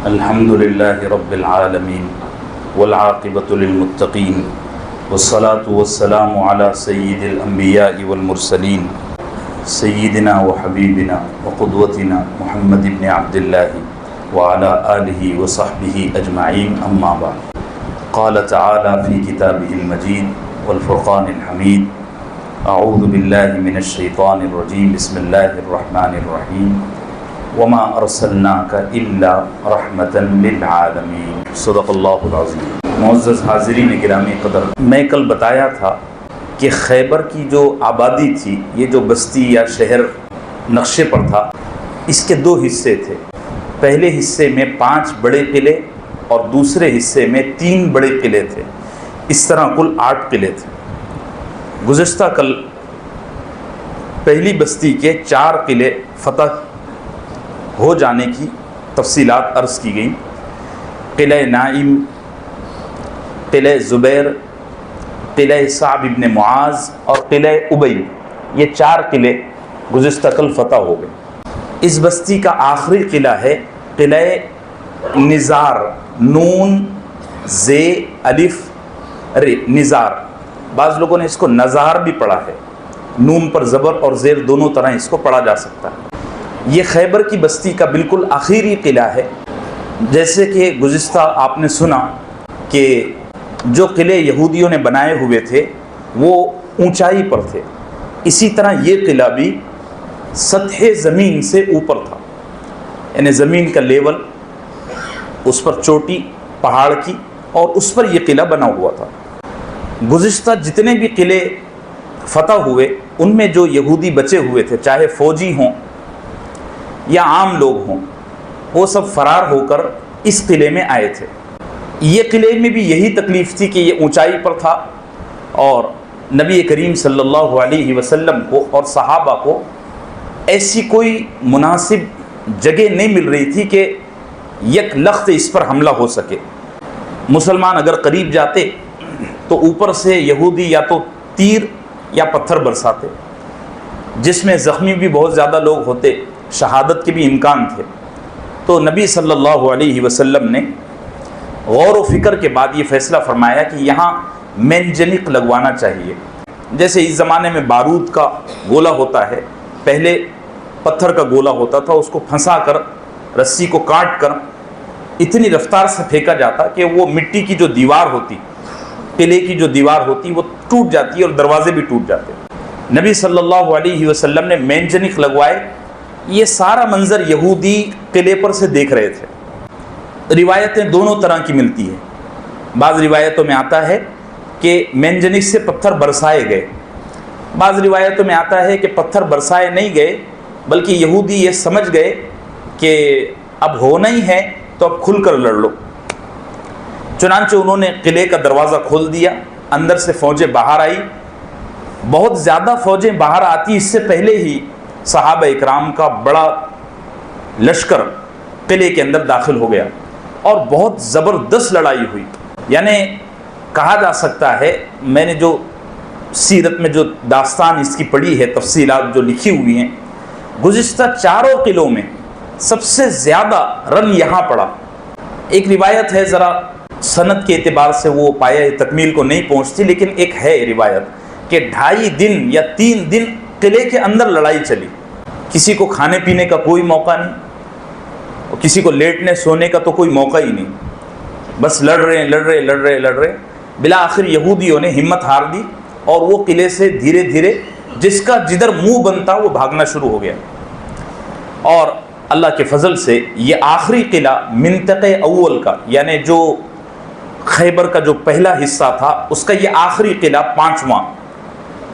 الحمد للہ رب العالمین والعاقبۃ للمتقین والصلاة والسلام علی سید الانبیاء والمرسلین سیدنا وحبیبنا وقدوتنا محمد بن عبد اللہ وعلی آلہ وصحبہ اجمعین اما بعد قال تعالی فی کتابہ المجید والفرقان الحمید اعوذ باللہ من الشیطان الرجیم بسم اللہ الرحمن الرحیم وما ارسلناک الا رحمتا للعالمین صدق اللہ العظیم۔ معزز حاضرین گرامی قدر، میں کل بتایا تھا کہ خیبر کی جو آبادی تھی، یہ جو بستی یا شہر نقشے پر تھا، اس کے دو حصے تھے۔ پہلے حصے میں 5 بڑے قلعے اور دوسرے حصے میں 3 بڑے قلعے تھے، اس طرح کل 8 قلعے تھے۔ گزشتہ کل پہلی بستی کے 4 قلعے فتح ہو جانے کی تفصیلات عرض کی گئیں۔ قلعہ نائم، قلعہ زبیر، قلعہ صعب بن معاذ اور قلعہ ابی، یہ 4 قلعے گزشتہ کل فتح ہو گئے۔ اس بستی کا آخری قلعہ ہے قلعہ نزار، نون زے الف رے، نزار۔ بعض لوگوں نے اس کو نزار بھی پڑھا ہے، نون پر زبر اور زیر دونوں طرح اس کو پڑھا جا سکتا ہے۔ یہ خیبر کی بستی کا بالکل آخری قلعہ ہے۔ جیسے کہ گزشتہ آپ نے سنا کہ جو قلعے یہودیوں نے بنائے ہوئے تھے وہ اونچائی پر تھے، اسی طرح یہ قلعہ بھی سطح زمین سے اوپر تھا، یعنی زمین کا لیول، اس پر چوٹی پہاڑ کی، اور اس پر یہ قلعہ بنا ہوا تھا۔ گزشتہ جتنے بھی قلعے فتح ہوئے ان میں جو یہودی بچے ہوئے تھے، چاہے فوجی ہوں یا عام لوگ ہوں، وہ سب فرار ہو کر اس قلعے میں آئے تھے۔ یہ قلعے میں بھی یہی تکلیف تھی کہ یہ اونچائی پر تھا اور نبی کریم صلی اللہ علیہ وسلم کو اور صحابہ کو ایسی کوئی مناسب جگہ نہیں مل رہی تھی کہ یک لخت اس پر حملہ ہو سکے۔ مسلمان اگر قریب جاتے تو اوپر سے یہودی یا تو تیر یا پتھر برساتے، جس میں زخمی بھی بہت زیادہ لوگ ہوتے، شہادت کے بھی امکان تھے۔ تو نبی صلی اللہ علیہ وسلم نے غور و فکر کے بعد یہ فیصلہ فرمایا کہ یہاں مینجنک لگوانا چاہیے۔ جیسے اس زمانے میں بارود کا گولا ہوتا ہے، پہلے پتھر کا گولا ہوتا تھا، اس کو پھنسا کر رسی کو کاٹ کر اتنی رفتار سے پھینکا جاتا کہ وہ مٹی کی جو دیوار ہوتی، قلعے کی جو دیوار ہوتی، وہ ٹوٹ جاتی اور دروازے بھی ٹوٹ جاتے۔ نبی صلی اللہ علیہ وسلم نے مینجنک لگوائے۔ یہ سارا منظر یہودی قلعے پر سے دیکھ رہے تھے۔ روایتیں دونوں طرح کی ملتی ہیں۔ بعض روایتوں میں آتا ہے کہ مینجنک سے پتھر برسائے گئے، بعض روایتوں میں آتا ہے کہ پتھر برسائے نہیں گئے بلکہ یہودی یہ سمجھ گئے کہ اب ہونا ہی ہے تو اب کھل کر لڑ لو۔ چنانچہ انہوں نے قلعے کا دروازہ کھول دیا، اندر سے فوجیں باہر آئی۔ بہت زیادہ فوجیں باہر آتی، اس سے پہلے ہی صحابہ اکرام کا بڑا لشکر قلعے کے اندر داخل ہو گیا اور بہت زبردست لڑائی ہوئی۔ یعنی کہا جا سکتا ہے، میں نے جو سیرت میں جو داستان اس کی پڑھی ہے، تفصیلات جو لکھی ہوئی ہیں، گزشتہ 4 قلعوں میں سب سے زیادہ رن یہاں پڑا۔ ایک روایت ہے، ذرا سند کے اعتبار سے وہ پایا تکمیل کو نہیں پہنچتی، لیکن ایک ہے روایت کہ 2.5 دن یا 3 دن قلعے کے اندر لڑائی چلی۔ کسی کو کھانے پینے کا کوئی موقع نہیں اور کسی کو لیٹنے سونے کا تو کوئی موقع ہی نہیں، بس لڑ رہے۔ بالآخر یہودیوں نے ہمت ہار دی اور وہ قلعے سے دھیرے دھیرے جس کا جدھر منہ بنتا وہ بھاگنا شروع ہو گیا۔ اور اللہ کے فضل سے یہ آخری قلعہ منطقہ اول کا، یعنی جو خیبر کا جو پہلا حصہ تھا اس کا یہ آخری قلعہ 5واں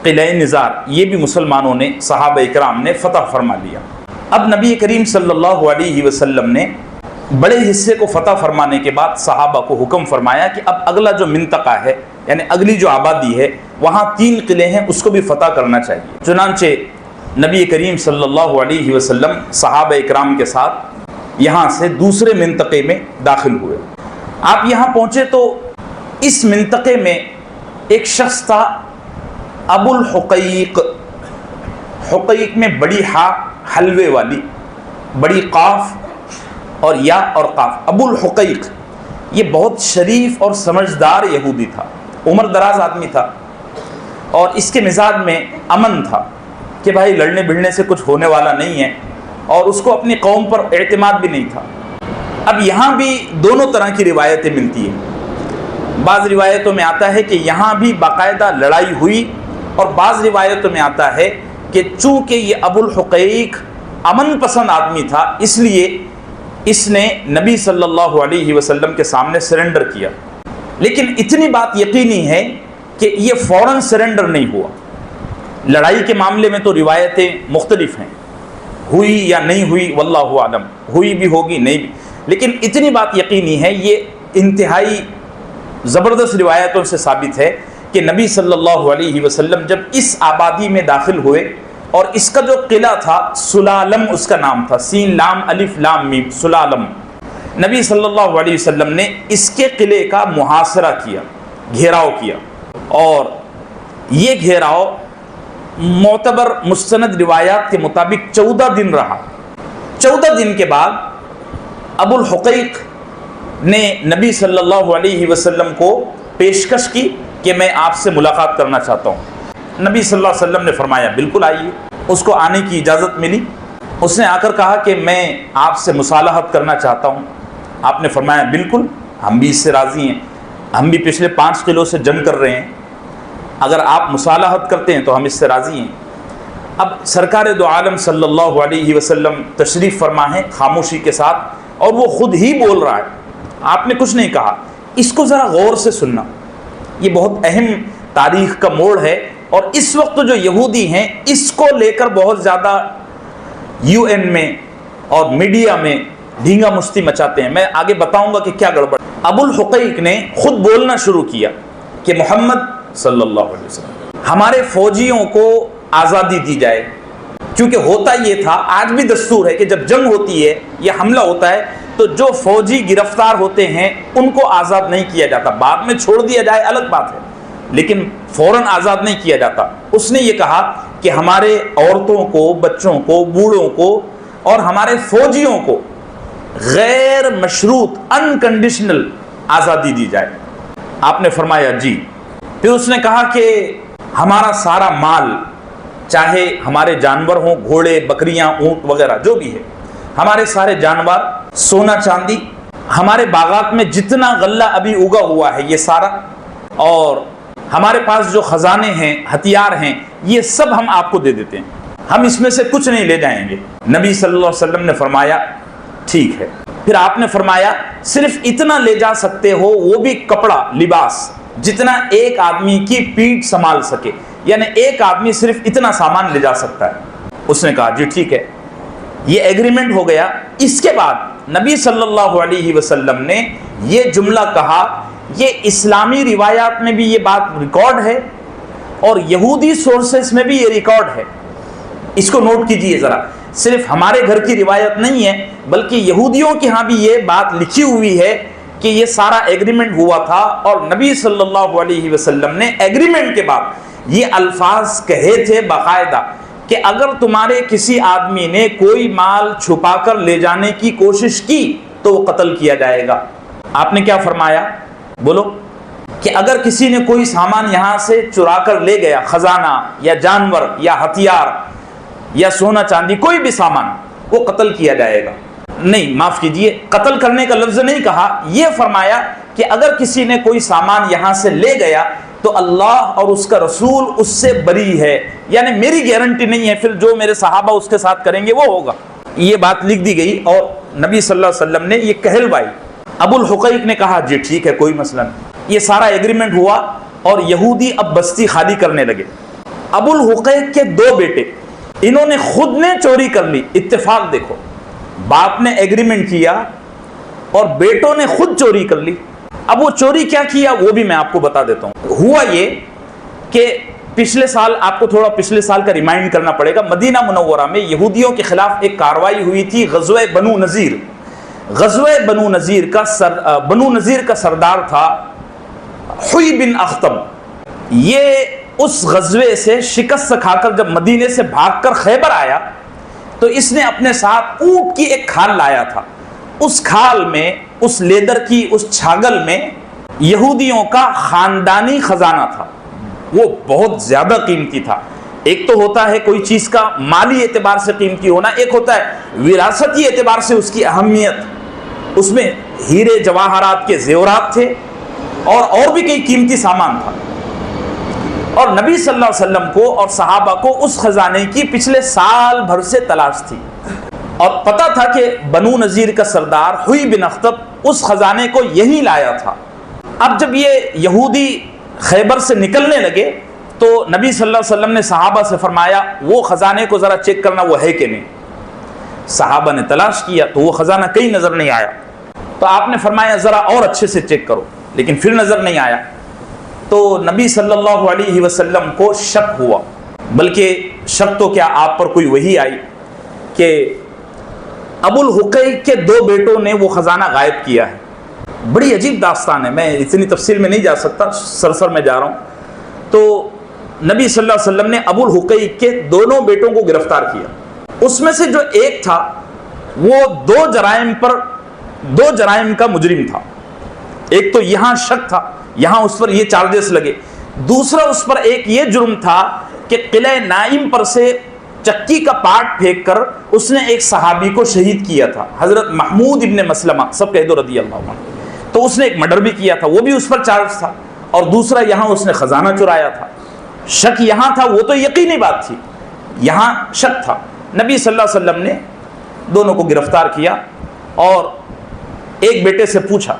قلعہ نزار، یہ بھی مسلمانوں نے، صحابہ اکرام نے فتح فرما لیا۔ اب نبی کریم صلی اللہ علیہ وسلم نے بڑے حصے کو فتح فرمانے کے بعد صحابہ کو حکم فرمایا کہ اب اگلا جو منطقہ ہے، یعنی اگلی جو آبادی ہے، وہاں 3 قلعے ہیں، اس کو بھی فتح کرنا چاہیے۔ چنانچہ نبی کریم صلی اللہ علیہ وسلم صحابہ اکرام کے ساتھ یہاں سے دوسرے منطقے میں داخل ہوئے۔ آپ یہاں پہنچے تو اس منطقے میں ایک شخص تھا، ابو الحقیق۔ حقیق میں بڑی ہا حلوے والی، بڑی قاف اور یا اور قاف، ابو الحقیق، یہ بہت شریف اور سمجھدار یہودی تھا، عمر دراز آدمی تھا، اور اس کے مزاج میں امن تھا کہ بھائی لڑنے بھڑنے سے کچھ ہونے والا نہیں ہے، اور اس کو اپنی قوم پر اعتماد بھی نہیں تھا۔ اب یہاں بھی دونوں طرح کی روایتیں ملتی ہیں، بعض روایتوں میں آتا ہے کہ یہاں بھی باقاعدہ لڑائی ہوئی، اور بعض روایتوں میں آتا ہے کہ چونکہ یہ ابو الحقیق امن پسند آدمی تھا، اس لیے اس نے نبی صلی اللہ علیہ وسلم کے سامنے سرنڈر کیا۔ لیکن اتنی بات یقینی ہے کہ یہ فوراً سرنڈر نہیں ہوا۔ لڑائی کے معاملے میں تو روایتیں مختلف ہیں، ہوئی یا نہیں ہوئی واللہ اعلم، ہوئی بھی ہوگی نہیں بھی، لیکن اتنی بات یقینی ہے، یہ انتہائی زبردست روایتوں سے ثابت ہے کہ نبی صلی اللہ علیہ وسلم جب اس آبادی میں داخل ہوئے، اور اس کا جو قلعہ تھا سلالم اس کا نام تھا، سین لام الف لام میم، سلالم، نبی صلی اللہ علیہ وسلم نے اس کے قلعے کا محاصرہ کیا، گھیراؤ کیا، اور یہ گھیراؤ معتبر مستند روایات کے مطابق 14 دن رہا۔ 14 دن کے بعد ابو الحقیق نے نبی صلی اللہ علیہ وسلم کو پیشکش کی کہ میں آپ سے ملاقات کرنا چاہتا ہوں۔ نبی صلی اللہ علیہ وسلم نے فرمایا بالکل آئیے۔ اس کو آنے کی اجازت ملی، اس نے آ کر کہا کہ میں آپ سے مصالحت کرنا چاہتا ہوں۔ آپ نے فرمایا بالکل، ہم بھی اس سے راضی ہیں، ہم بھی پچھلے 5 قلعوں سے جنگ کر رہے ہیں، اگر آپ مصالحت کرتے ہیں تو ہم اس سے راضی ہیں۔ اب سرکار دو عالم صلی اللہ علیہ وسلم تشریف فرما ہے خاموشی کے ساتھ، اور وہ خود ہی بول رہا ہے، آپ نے کچھ نہیں کہا۔ اس کو ذرا غور سے سننا، یہ بہت اہم تاریخ کا موڑ ہے، اور اس وقت جو یہودی ہیں اس کو لے کر بہت زیادہ UN میں اور میڈیا میں ڈھینگا مستی مچاتے ہیں۔ میں آگے بتاؤں گا کہ کیا گڑبڑ۔ ابو الحقیق نے خود بولنا شروع کیا کہ محمد صلی اللہ علیہ وسلم، ہمارے فوجیوں کو آزادی دی جائے، کیونکہ ہوتا یہ تھا، آج بھی دستور ہے کہ جب جنگ ہوتی ہے یا حملہ ہوتا ہے تو جو فوجی گرفتار ہوتے ہیں ان کو آزاد نہیں کیا جاتا، بعد میں چھوڑ دیا جائے الگ بات ہے، لیکن فوراً آزاد نہیں کیا جاتا۔ اس نے یہ کہا کہ ہمارے عورتوں کو، بچوں کو، بوڑھوں کو اور ہمارے فوجیوں کو غیر مشروط انکنڈیشنل آزادی دی جائے۔ آپ نے فرمایا جی۔ پھر اس نے کہا کہ ہمارا سارا مال، چاہے ہمارے جانور ہوں، گھوڑے، بکریاں، اونٹ وغیرہ جو بھی ہے، ہمارے سارے جانور، سونا چاندی، ہمارے باغات میں جتنا غلہ ابھی اگا ہوا ہے یہ سارا، اور ہمارے پاس جو خزانے ہیں، ہتھیار ہیں، یہ سب ہم آپ کو دے دیتے ہیں، ہم اس میں سے کچھ نہیں لے جائیں گے۔ نبی صلی اللہ علیہ وسلم نے فرمایا ٹھیک ہے۔ پھر آپ نے فرمایا صرف اتنا لے جا سکتے ہو، وہ بھی کپڑا، لباس، جتنا ایک آدمی کی پیٹھ سنبھال سکے، یعنی ایک آدمی صرف اتنا سامان لے جا سکتا ہے۔ اس نے کہا جی ٹھیک ہے، یہ ایگریمنٹ ہو گیا۔ اس کے بعد نبی صلی اللہ علیہ وسلم نے یہ جملہ کہا، یہ اسلامی روایات میں بھی یہ بات ریکارڈ ہے اور یہودی سورسز میں بھی یہ ریکارڈ ہے، اس کو نوٹ کیجئے ذرا، صرف ہمارے گھر کی روایت نہیں ہے بلکہ یہودیوں کے ہاں بھی یہ بات لکھی ہوئی ہے کہ یہ سارا ایگریمنٹ ہوا تھا، اور نبی صلی اللہ علیہ وسلم نے ایگریمنٹ کے بعد یہ الفاظ کہے تھے باقاعدہ کہ اگر تمہارے کسی آدمی نے کوئی مال چھپا کر لے جانے کی کوشش کی تو وہ قتل کیا جائے گا۔ آپ نے کیا فرمایا؟ بولو، کہ اگر کسی نے کوئی سامان یہاں سے چرا کر لے گیا، خزانہ یا جانور یا ہتھیار یا سونا چاندی، کوئی بھی سامان، وہ قتل کیا جائے گا۔ نہیں، معاف کیجئے، قتل کرنے کا لفظ نہیں کہا، یہ فرمایا کہ اگر کسی نے کوئی سامان یہاں سے لے گیا تو اللہ اور اس کا رسول اس سے بری ہے، یعنی میری گارنٹی نہیں ہے، پھر جو میرے صحابہ اس کے ساتھ کریں گے وہ ہوگا۔ یہ بات لکھ دی گئی اور نبی صلی اللہ علیہ وسلم نے یہ کہلوائی۔ ابو الحقیق نے کہا جی ٹھیک ہے، کوئی مسئلہ نہیں۔ یہ سارا ایگریمنٹ ہوا اور یہودی اب بستی خالی کرنے لگے۔ ابو الحقیق کے 2 بیٹے، انہوں نے خود نے چوری کر لی، اتفاق دیکھو، باپ نے ایگریمنٹ کیا اور بیٹوں نے خود چوری کر لی۔ اب وہ چوری کیا کیا وہ بھی میں آپ کو بتا دیتا ہوں۔ ہوا یہ کہ پچھلے سال، آپ کو تھوڑا پچھلے سال کا ریمائنڈ کرنا پڑے گا، مدینہ منورہ میں یہودیوں کے خلاف ایک کاروائی ہوئی تھی، غزوہ بنو نذیر۔ غزوہ بنو نذیر کا سردار تھا حوی بن اخطب۔ یہ اس غزوے سے شکست کھا کر جب مدینے سے بھاگ کر خیبر آیا تو اس نے اپنے ساتھ اونٹ کی ایک کھال لایا تھا، اس کھال میں، اس لیدر کی اس چھاگل میں یہودیوں کا خاندانی خزانہ تھا، وہ بہت زیادہ قیمتی تھا۔ ایک تو ہوتا ہے کوئی چیز کا مالی اعتبار سے قیمتی ہونا، ایک ہوتا ہے وراثتی اعتبار سے اس کی اہمیت۔ اس میں ہیرے جواہرات کے زیورات تھے اور بھی کئی قیمتی سامان تھا، اور نبی صلی اللہ علیہ وسلم کو اور صحابہ کو اس خزانے کی پچھلے سال بھر سے تلاش تھی، اور پتہ تھا کہ بنو نذیر کا سردار حوی بن اخطب اس خزانے کو یہی لایا تھا۔ اب جب یہ یہودی خیبر سے نکلنے لگے تو نبی صلی اللہ علیہ وسلم نے صحابہ سے فرمایا وہ خزانے کو ذرا چیک کرنا وہ ہے کہ نہیں۔ صحابہ نے تلاش کیا تو وہ خزانہ کہیں نظر نہیں آیا، تو آپ نے فرمایا ذرا اور اچھے سے چیک کرو، لیکن پھر نظر نہیں آیا۔ تو نبی صلی اللہ علیہ وسلم کو شک ہوا، بلکہ شک تو کیا آپ پر کوئی وحی آئی کہ ابو الحقیق کے 2 بیٹوں نے وہ خزانہ غائب کیا ہے۔ بڑی عجیب داستان ہے، میں اتنی تفصیل میں نہیں جا سکتا، سرسر میں جا رہا ہوں۔ تو نبی صلی اللہ علیہ وسلم نے ابو الحقیق کے دونوں بیٹوں کو گرفتار کیا۔ اس میں سے جو ایک تھا وہ 2 جرائم کا مجرم تھا۔ ایک تو یہاں شک تھا، یہاں اس پر یہ چارجز لگے۔ دوسرا اس پر ایک یہ جرم تھا کہ قلعہ نائم پر سے چکی کا پارٹ پھینک کر اس نے ایک صحابی کو شہید کیا تھا، حضرت محمود ابن مسلمہ، سب کہہ دو رضی اللہ عنہ۔ تو اس نے ایک مرڈر بھی کیا تھا، وہ بھی اس پر چارج تھا، اور دوسرا یہاں اس نے خزانہ چرایا تھا۔ شک یہاں تھا، وہ تو یقینی بات تھی، یہاں شک تھا۔ نبی صلی اللہ علیہ وسلم نے دونوں کو گرفتار کیا اور ایک بیٹے سے پوچھا،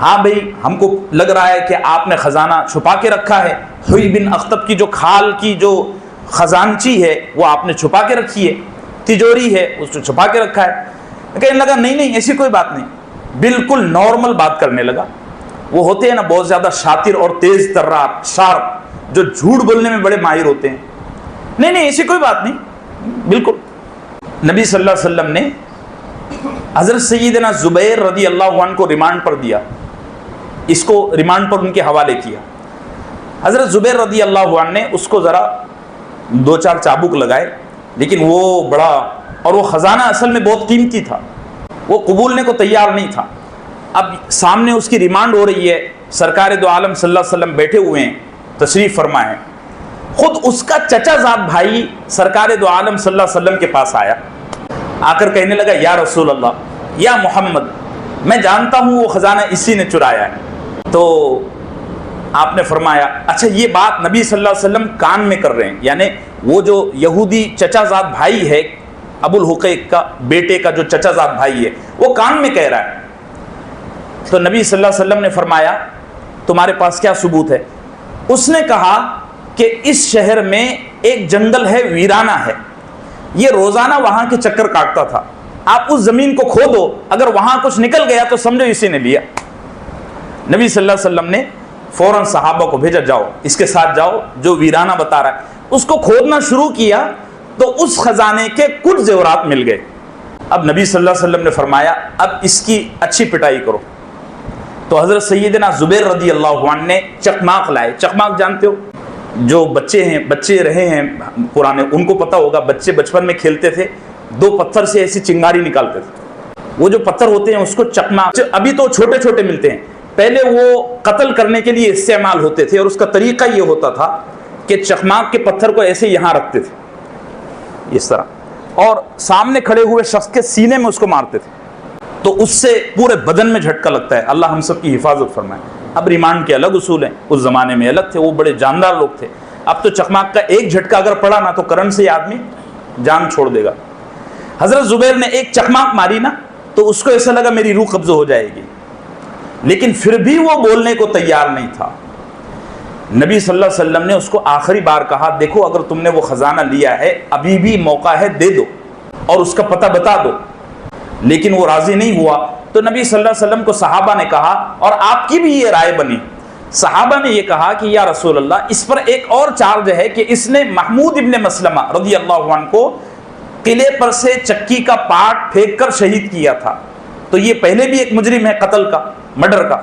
ہاں بھئی ہم کو لگ رہا ہے کہ آپ نے خزانہ چھپا کے رکھا ہے، حوی بن اخطب کی جو کھال کی جو خزانچی ہے وہ آپ نے چھپا کے رکھی ہے، تجوری ہے اس کو چھپا کے رکھا ہے۔ کہنے لگا نہیں ایسی کوئی بات نہیں، بالکل نارمل بات کرنے لگا۔ وہ ہوتے ہیں نا بہت زیادہ شاطر اور تیز ترار، شارپ، جو جھوٹ بولنے میں بڑے ماہر ہوتے ہیں۔ نہیں ایسی کوئی بات نہیں، بالکل۔ نبی صلی اللہ علیہ وسلم نے حضرت سیدنا زبیر رضی اللہ عنہ کو ریمانڈ پر دیا، اس کو ریمانڈ پر ان کے حوالے کیا۔ حضرت زبیر رضی اللہ عنہ نے اس کو ذرا 2-4 چابک لگائے، لیکن وہ بڑا، اور وہ خزانہ اصل میں بہت قیمتی تھا، وہ قبولنے کو تیار نہیں تھا۔ اب سامنے اس کی ریمانڈ ہو رہی ہے، سرکار دو عالم صلی اللہ علیہ وسلم بیٹھے ہوئے ہیں، تشریف فرما ہیں۔ خود اس کا چچا زاد بھائی سرکار دو عالم صلی اللہ علیہ وسلم کے پاس آیا، آ کر کہنے لگا یا رسول اللہ، یا محمد، میں جانتا ہوں وہ خزانہ اسی نے چرایا ہے۔ تو آپ نے فرمایا اچھا یہ بات نبی صلی اللہ علیہ وسلم کان میں کر رہے ہیں، یعنی وہ جو یہودی چچا زاد بھائی ہے ابو الحقیق کا بیٹے کا جو چچا زاد بھائی ہے وہ کان میں کہہ رہا ہے۔ تو نبی صلی اللہ علیہ وسلم نے فرمایا تمہارے پاس کیا ثبوت ہے؟ اس نے کہا کہ اس شہر میں ایک جنگل ہے، ویرانہ ہے، یہ روزانہ وہاں کے چکر کاٹتا تھا، آپ اس زمین کو کھودو، اگر وہاں کچھ نکل گیا تو سمجھو اسی نے لیا۔ نبی صلی اللہ علیہ وسلم نے فوراً صحابہ کو بھیجا، جاؤ اس کے ساتھ جاؤ جو ویرانہ بتا رہا ہے۔ اس کو کھودنا شروع کیا تو اس خزانے کے کچھ زیورات مل گئے۔ اب نبی صلی اللہ علیہ وسلم نے فرمایا اب اس کی اچھی پٹائی کرو۔ تو حضرت سیدنا زبیر رضی اللہ عنہ نے چکماق لائے۔ چکماق جانتے ہو، جو بچے رہے ہیں پرانے ان کو پتہ ہوگا، بچے بچپن میں کھیلتے تھے، 2 پتھر سے ایسی چنگاری نکالتے تھے، وہ جو پتھر ہوتے ہیں اس کو چکماق، ابھی تو چھوٹے چھوٹے ملتے ہیں، پہلے وہ قتل کرنے کے لیے استعمال ہوتے تھے، اور اس کا طریقہ یہ ہوتا تھا کہ چکماق کے پتھر کو ایسے یہاں رکھتے تھے اس طرح، اور سامنے کھڑے ہوئے شخص کے سینے میں اس کو مارتے تھے، تو اس سے پورے بدن میں جھٹکا لگتا ہے۔ اللہ ہم سب کی حفاظت فرمائے۔ اب ریمانڈ کے الگ اصول ہیں، اس زمانے میں الگ تھے، وہ بڑے جاندار لوگ تھے۔ اب تو چکماق کا ایک جھٹکا اگر پڑا نا تو کرنٹ سے آدمی جان چھوڑ دے گا۔ حضرت زبیر نے ایک چکماق ماری نا تو اس کو ایسا لگا میری روح قبض ہو جائے گی، لیکن پھر بھی وہ بولنے کو تیار نہیں تھا۔ نبی صلی اللہ علیہ وسلم نے اس کو آخری بار کہا دیکھو اگر تم نے وہ خزانہ لیا ہے ابھی بھی موقع ہے، دے دو اور اس کا پتہ بتا دو، لیکن وہ راضی نہیں ہوا۔ تو نبی صلی اللہ علیہ وسلم کو صحابہ نے کہا، اور آپ کی بھی یہ رائے بنی، صحابہ نے یہ کہا کہ یا رسول اللہ اس پر ایک اور چارج ہے کہ اس نے محمود ابن مسلمہ رضی اللہ عنہ کو قلعے پر سے چکی کا پارٹ پھینک کر شہید کیا تھا، تو یہ پہلے بھی ایک مجرم ہے قتل کا، مرڈر کا،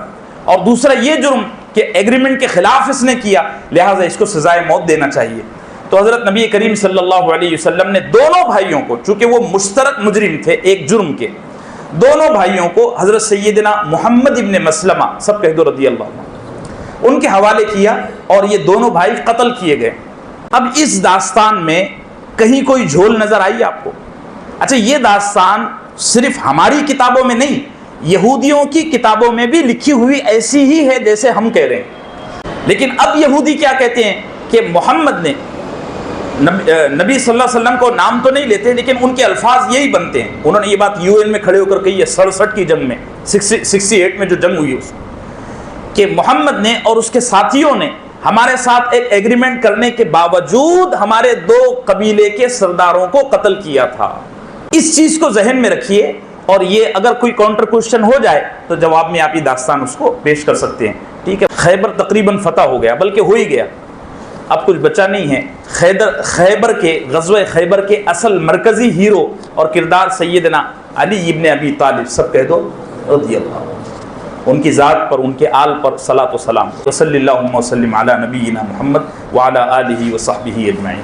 اور دوسرا یہ جرم کہ ایگریمنٹ کے خلاف اس نے کیا، لہٰذا اس کو سزائے موت دینا چاہیے۔ تو حضرت نبی کریم صلی اللہ علیہ وسلم نے دونوں بھائیوں کو، چونکہ وہ مشترک مجرم تھے ایک جرم کے، دونوں بھائیوں کو حضرت سیدنا محمد ابن مسلمہ، سب کہہ دو رضی اللہ عنہ، ان کے حوالے کیا اور یہ دونوں بھائی قتل کیے گئے۔ اب اس داستان میں کہیں کوئی جھول نظر آئی آپ کو؟ اچھا، یہ داستان صرف ہماری کتابوں میں نہیں، یہودیوں کی کتابوں میں بھی لکھی ہوئی ایسی ہی ہے جیسے ہم کہہ رہے ہیں۔ لیکن اب یہودی کیا کہتے ہیں کہ محمد نے نبی صلی اللہ علیہ وسلم کو نام تو نہیں لیتے، لیکن ان کے الفاظ یہی بنتے ہیں۔ انہوں نے یہ بات UN میں کھڑے ہو کر کہی ہے 67 کی جنگ میں، 68 میں جو جنگ ہوئی اس کہ محمد نے اور اس کے ساتھیوں نے ہمارے ساتھ ایک ایگریمنٹ کرنے کے باوجود ہمارے 2 قبیلے کے سرداروں کو قتل کیا تھا۔ اس چیز کو ذہن میں رکھیے، اور یہ اگر کوئی کاؤنٹر کوشچن ہو جائے تو جواب میں آپ یہ داستان اس کو پیش کر سکتے ہیں۔ ٹھیک ہے، خیبر تقریباً فتح ہو گیا، بلکہ ہو ہی گیا، اب کچھ بچا نہیں ہے۔ خیبر کے غزوہ خیبر کے اصل مرکزی ہیرو اور کردار سیدنا علی ابن ابی طالب، سب کہہ دو رضی اللہ عنہ، ان کی ذات پر، ان کے آل پر صلاۃ و سلام۔ وصلی اللہ وسلم علی نبینا محمد وعلی آلہ وصحبہ اجمعین۔